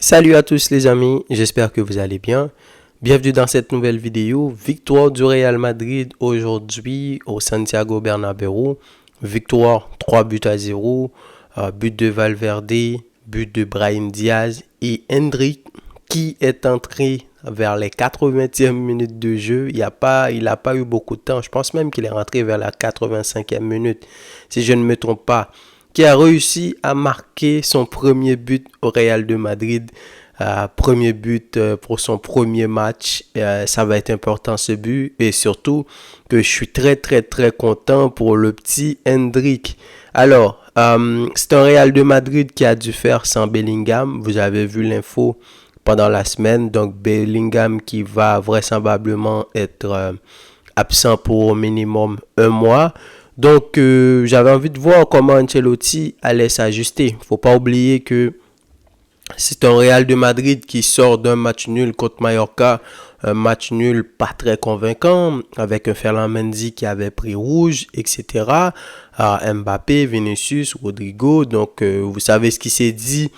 Salut à tous les amis, j'espère que vous allez bien. Bienvenue dans cette nouvelle vidéo. Victoire du Real Madrid aujourd'hui au Santiago Bernabéu. Victoire 3-0, but de Valverde, but de Brahim Diaz et Endrick qui est entré vers les 80e minutes de jeu. Il n'a pas eu beaucoup de temps. Je pense même qu'il est rentré vers la 85e minute, si je ne me trompe pas, qui a réussi à marquer son premier but au Real de Madrid. Premier but pour son premier match. Ça va être important ce but. Et surtout que je suis très content pour le petit Endrick. Alors, c'est un Real de Madrid qui a dû faire sans Bellingham. Vous avez vu l'info pendant la semaine. Donc, Bellingham qui va vraisemblablement être absent pour au minimum un mois. Donc, j'avais envie de voir comment Ancelotti allait s'ajuster. Il ne faut pas oublier que c'est un Real de Madrid qui sort d'un match nul contre Mallorca. Un match nul pas très convaincant, avec un Ferland Mendy qui avait pris rouge, etc. Mbappé, Vinicius, Rodrigo. Donc, vous savez ce qui s'est dit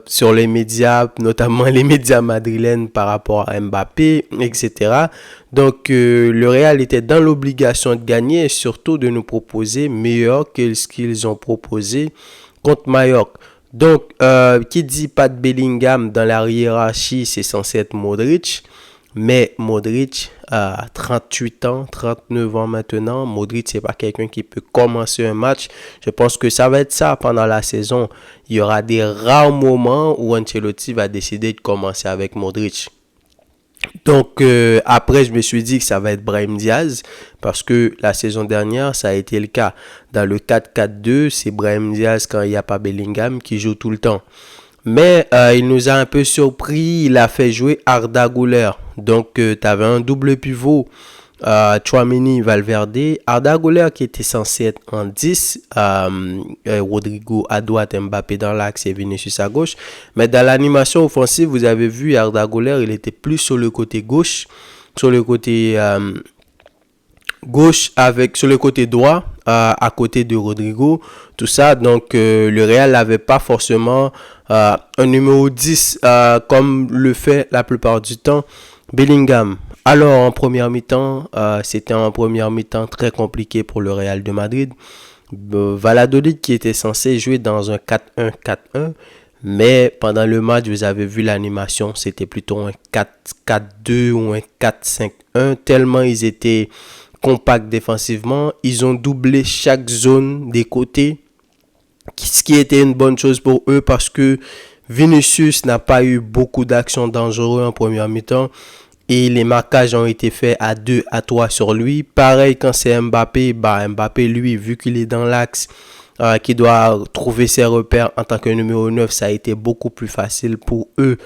sur les médias, notamment les médias madrilènes par rapport à Mbappé, etc. Donc, le Real était dans l'obligation de gagner et surtout de nous proposer meilleur que ce qu'ils ont proposé contre Mallorca. Donc, qui dit pas de Bellingham dans la hiérarchie, c'est censé être Modric. Mais Modric a 38 ans, 39 ans maintenant. Modric, c'est pas quelqu'un qui peut commencer un match. Je pense que ça va être ça pendant la saison. Il y aura des rares moments où Ancelotti va décider de commencer avec Modric. Donc, après, je me suis dit que ça va être Brahim Diaz parce que la saison dernière, ça a été le cas. Dans le 4-4-2, c'est Brahim Diaz quand il n'y a pas Bellingham qui joue tout le temps. Mais il nous a un peu surpris, il a fait jouer Arda Güler. Donc, tu avais un double pivot, Tchouaméni, Valverde. Arda Güler qui était censé être en 10, Rodrigo à droite, Mbappé dans l'axe et Vinicius à gauche. Mais dans l'animation offensive, vous avez vu Arda Güler, il était plus sur le côté gauche, sur le côté sur le côté droit, à côté de Rodrigo, tout ça. Donc, le Real n'avait pas forcément un numéro 10 comme le fait la plupart du temps Bellingham. Alors, en première mi-temps, c'était en première mi-temps très compliqué pour le Real de Madrid. Valladolid qui était censé jouer dans un 4-1-4-1, mais pendant le match, vous avez vu l'animation, c'était plutôt un 4-4-2 ou un 4-5-1, tellement ils étaient compacts défensivement. Ils ont doublé chaque zone des côtés, ce qui était une bonne chose pour eux parce que Vinicius n'a pas eu beaucoup d'actions dangereuses en première mi-temps et les marquages ont été faits à 2 à 3 sur lui. Pareil quand c'est Mbappé, Mbappé lui, vu qu'il est dans l'axe, qui doit trouver ses repères en tant que numéro 9, ça a été beaucoup plus facile pour eux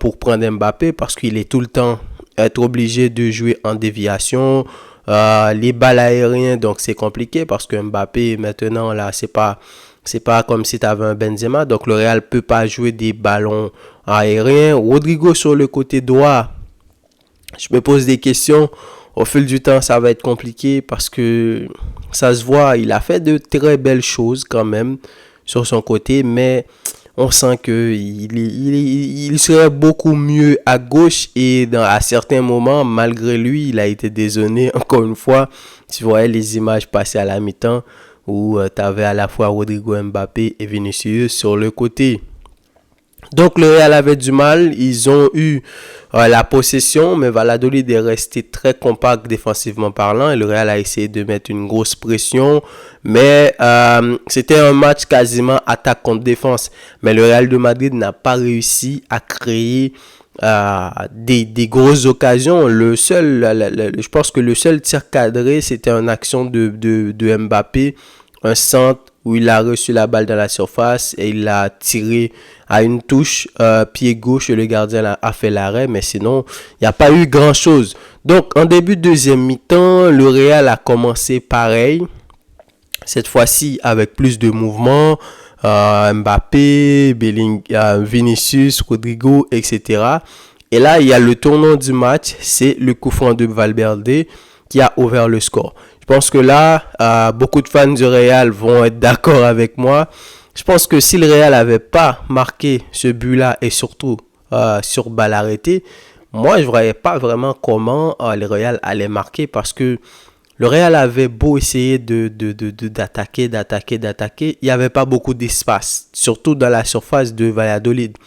pour prendre Mbappé parce qu'il est tout le temps être obligé de jouer en déviation. Les balles aériennes, donc c'est compliqué parce que Mbappé maintenant là c'est pas comme si tu avais un Benzema, donc le Real peut pas jouer des ballons aériens. Rodrigo sur le côté droit, je me pose des questions. Au fil du temps ça va être compliqué parce que ça se voit, il a fait de très belles choses quand même sur son côté, mais on sent que il serait beaucoup mieux à gauche et à certains moments, malgré lui, il a été désonné. Encore une fois, tu voyais les images passer à la mi-temps où tu avais à la fois Rodrigo, Mbappé et Vinicius sur le côté. Donc le Real avait du mal, ils ont eu la possession, mais Valladolid est resté très compact défensivement parlant et le Real a essayé de mettre une grosse pression, mais c'était un match quasiment attaque contre défense, mais le Real de Madrid n'a pas réussi à créer des grosses occasions. Je pense que le seul tir cadré, c'était une action de Mbappé, un centre où il a reçu la balle dans la surface et il l'a tiré à une touche, pied gauche, et le gardien a fait l'arrêt, mais sinon, il n'y a pas eu grand-chose. Donc, en début de deuxième mi-temps, le Real a commencé pareil, cette fois-ci avec plus de mouvement, Mbappé, Vinicius, Rodrigo, etc. Et là, il y a le tournant du match, c'est le coup franc de Valverde qui a ouvert le score. Je pense que là, beaucoup de fans du Real vont être d'accord avec moi. Je pense que si le Real n'avait pas marqué ce but-là et surtout sur balle arrêtée, moi je ne voyais pas vraiment comment le Real allait marquer parce que le Real avait beau essayer d'attaquer, il n'y avait pas beaucoup d'espace, surtout dans la surface de Valladolid.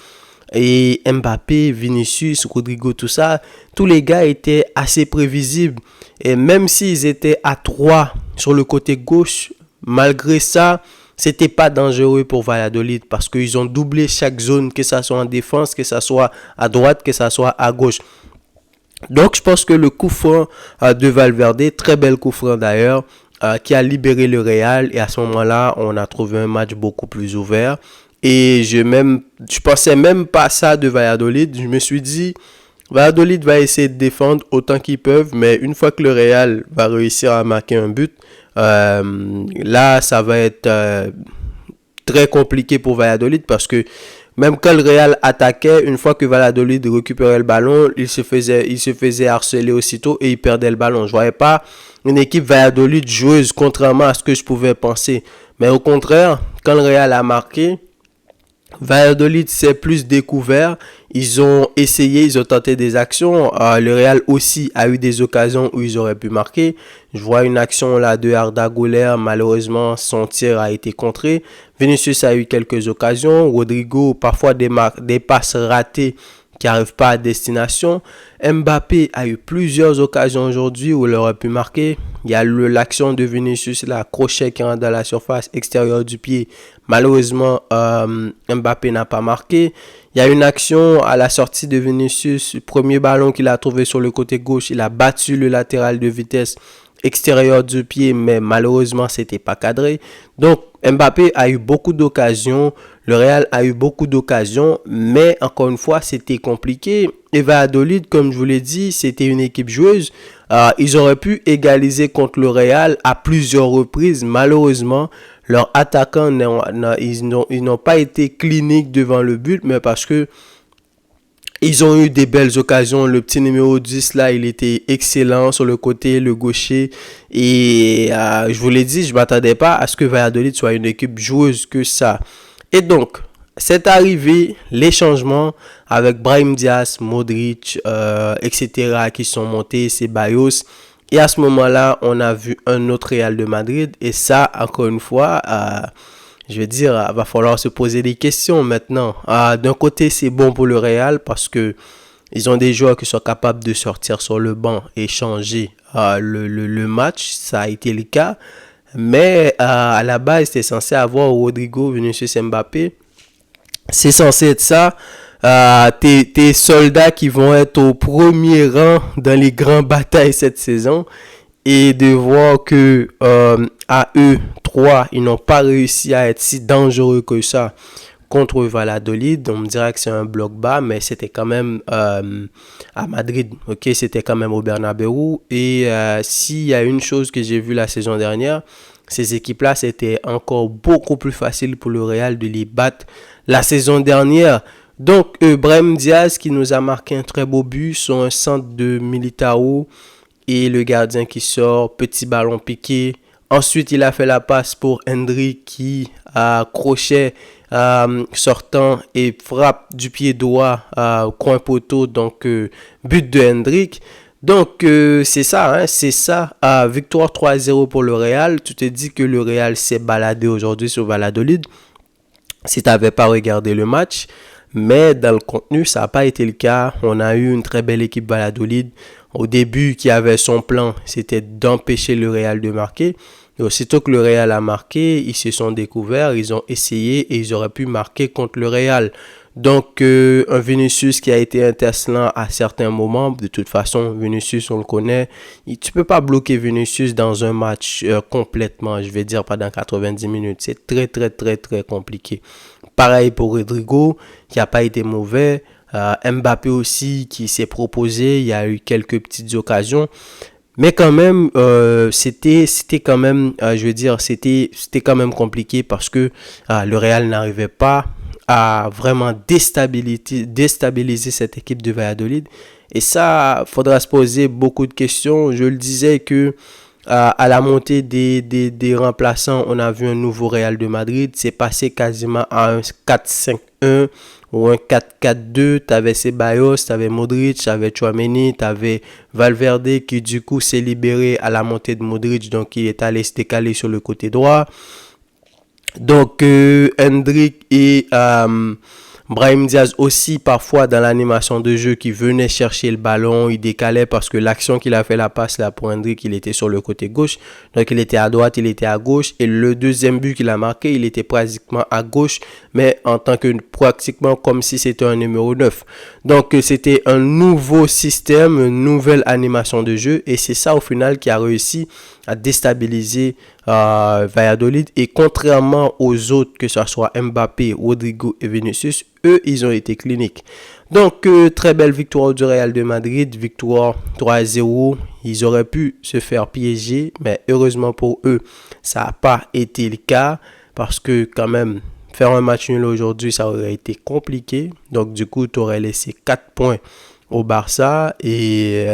Et Mbappé, Vinicius, Rodrigo, tout ça, tous les gars étaient assez prévisibles. Et même s'ils étaient à 3 sur le côté gauche, malgré ça, c'était pas dangereux pour Valladolid parce qu'ils ont doublé chaque zone, que ça soit en défense, que ça soit à droite, que ça soit à gauche. Donc je pense que le coup franc de Valverde, très bel coup franc d'ailleurs, qui a libéré le Real et à ce moment-là, on a trouvé un match beaucoup plus ouvert. Et je pensais même pas ça de Valladolid. Je me suis dit, Valladolid va essayer de défendre autant qu'ils peuvent, mais une fois que le Real va réussir à marquer un but, là, ça va être très compliqué pour Valladolid parce que même quand le Real attaquait, une fois que Valladolid récupérait le ballon, il se faisait harceler aussitôt et il perdait le ballon. Je voyais pas une équipe Valladolid joueuse, contrairement à ce que je pouvais penser. Mais au contraire, quand le Real a marqué, Valladolid s'est plus découvert. Ils ont essayé, ils ont tenté des actions. Le Real aussi a eu des occasions où ils auraient pu marquer. Je vois une action là de Arda Güler. Malheureusement, son tir a été contré. Vinicius a eu quelques occasions. Rodrigo, parfois des passes ratées qui n'arrivent pas à destination. Mbappé a eu plusieurs occasions aujourd'hui où il aurait pu marquer. Il y a l'action de Vinicius, la crochet qui rentre dans la surface extérieure du pied. Malheureusement, Mbappé n'a pas marqué. Il y a une action à la sortie de Vinicius. Le premier ballon qu'il a trouvé sur le côté gauche, il a battu le latéral de vitesse extérieur du pied, mais malheureusement, c'était pas cadré. Donc, Mbappé a eu beaucoup d'occasions. Le Real a eu beaucoup d'occasions, mais encore une fois, c'était compliqué. Et Valladolid, comme je vous l'ai dit, c'était une équipe joueuse. Ils auraient pu égaliser contre le Real à plusieurs reprises. Malheureusement, leurs attaquants ils n'ont pas été cliniques devant le but, mais parce que ils ont eu des belles occasions. Le petit numéro 10 là, il était excellent sur le côté, le gaucher. Et je vous l'ai dit, je ne m'attendais pas à ce que Valladolid soit une équipe joueuse que ça. Et donc, c'est arrivé, les changements avec Brahim Diaz, Modric, etc. qui sont montés, Ceballos. Et à ce moment-là, on a vu un autre Real de Madrid. Et ça, encore une fois, je vais dire, il va falloir se poser des questions maintenant. D'un côté, c'est bon pour le Real parce que ils ont des joueurs qui sont capables de sortir sur le banc et changer le match. Ça a été le cas. Mais à la base, c'était censé avoir Rodrigo, Vinicius, Mbappé. C'est censé être ça. Tes soldats qui vont être au premier rang dans les grandes batailles cette saison. Et de voir que à eux, 3, ils n'ont pas réussi à être si dangereux que ça contre Valladolid. On me dirait que c'est un bloc bas, mais c'était quand même à Madrid. Ok, c'était quand même au Bernabéu. Et s'il y a une chose que j'ai vue la saison dernière, ces équipes-là, c'était encore beaucoup plus facile pour le Real de les battre la saison dernière. Donc, Brahim Diaz qui nous a marqué un très beau but sur un centre de Militao. Et le gardien qui sort, petit ballon piqué. Ensuite, il a fait la passe pour Hendrik qui a crochet sortant et frappe du pied droit coin poteau. Donc, but de Hendrik. Donc, c'est ça, hein, c'est ça. Victoire 3-0 pour le Real. Tu te dis que le Real s'est baladé aujourd'hui sur Valladolid. Si tu n'avais pas regardé le match. Mais dans le contenu, ça n'a pas été le cas. On a eu une très belle équipe Valladolid. Au début, qui avait son plan, c'était d'empêcher le Real de marquer. Et aussitôt que le Real a marqué, ils se sont découverts, ils ont essayé et ils auraient pu marquer contre le Real. Donc, un Vinicius qui a été intercellant à certains moments. De toute façon, Vinicius, on le connaît. Tu ne peux pas bloquer Vinicius dans un match complètement, je vais dire, pendant 90 minutes. C'est très, très, très, très compliqué. Pareil pour Rodrigo, qui n'a pas été mauvais. Mbappé aussi, qui s'est proposé. Il y a eu quelques petites occasions. Mais quand même, c'était quand même, je veux dire, c'était quand même compliqué parce que le Real n'arrivait pas à vraiment déstabiliser cette équipe de Valladolid. Et ça, il faudra se poser beaucoup de questions. Je le disais que à la montée des remplaçants, on a vu un nouveau Real de Madrid. C'est passé quasiment à un 4-5-1 ou un 4-4-2. Tu avais Ceballos, tu avais Modric, tu avais Tchouaméni, tu avais Valverde qui du coup s'est libéré à la montée de Modric. Donc il est allé se décaler sur le côté droit. Donc Hendrick et Brahim Diaz aussi parfois dans l'animation de jeu qui venait chercher le ballon, il décalait parce que l'action qu'il a fait la passe là pour Hendrick, il était sur le côté gauche. Donc il était à droite, il était à gauche et le deuxième but qu'il a marqué, il était pratiquement à gauche mais en tant que pratiquement comme si c'était un numéro 9. Donc c'était un nouveau système, une nouvelle animation de jeu et c'est ça au final qui a réussi à déstabiliser Valladolid. Et contrairement aux autres, que ce soit Mbappé, Rodrigo et Vinicius, eux, ils ont été cliniques. Donc, très belle victoire du Real de Madrid, victoire 3-0. Ils auraient pu se faire piéger, mais heureusement pour eux, ça n'a pas été le cas, parce que quand même, faire un match nul aujourd'hui, ça aurait été compliqué. Donc, du coup, tu aurais laissé 4 points au Barça et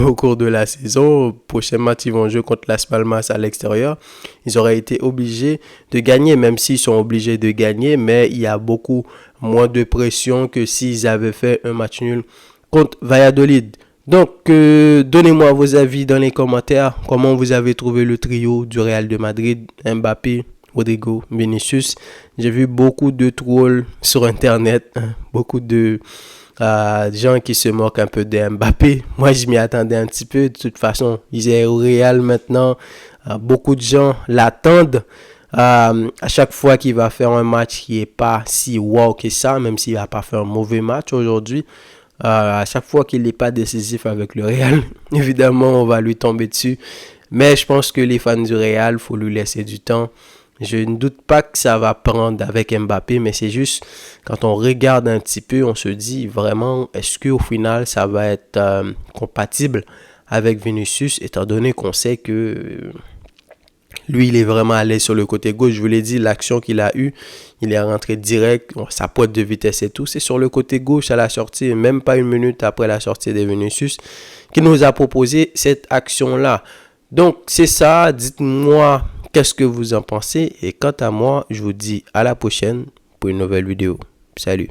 au cours de la saison, au prochain match, ils vont jouer contre Las Palmas à l'extérieur. Ils auraient été obligés de gagner, même s'ils sont obligés de gagner, mais il y a beaucoup moins de pression que s'ils avaient fait un match nul contre Valladolid. Donc, donnez-moi vos avis dans les commentaires. Comment vous avez trouvé le trio du Real de Madrid, Mbappé, Rodrigo, Vinicius. J'ai vu beaucoup de trolls sur Internet, beaucoup de gens qui se moquent un peu de Mbappé. Moi, je m'y attendais un petit peu. De toute façon, il est au Real maintenant. Beaucoup de gens l'attendent. À chaque fois qu'il va faire un match qui n'est pas si wow que ça, même s'il n'a pas fait un mauvais match aujourd'hui, à chaque fois qu'il n'est pas décisif avec le Real, évidemment, on va lui tomber dessus. Mais je pense que les fans du Real, il faut lui laisser du temps. Je ne doute pas que ça va prendre avec Mbappé, mais c'est juste, quand on regarde un petit peu, on se dit vraiment, est-ce qu'au final, ça va être compatible avec Vinicius, étant donné qu'on sait que lui, il est vraiment allé sur le côté gauche. Je vous l'ai dit, l'action qu'il a eue, il est rentré direct, sa pointe de vitesse et tout, c'est sur le côté gauche à la sortie, même pas une minute après la sortie de Vinicius, qui nous a proposé cette action-là. Donc, c'est ça, dites-moi qu'est-ce que vous en pensez. Et quant à moi, je vous dis à la prochaine pour une nouvelle vidéo. Salut.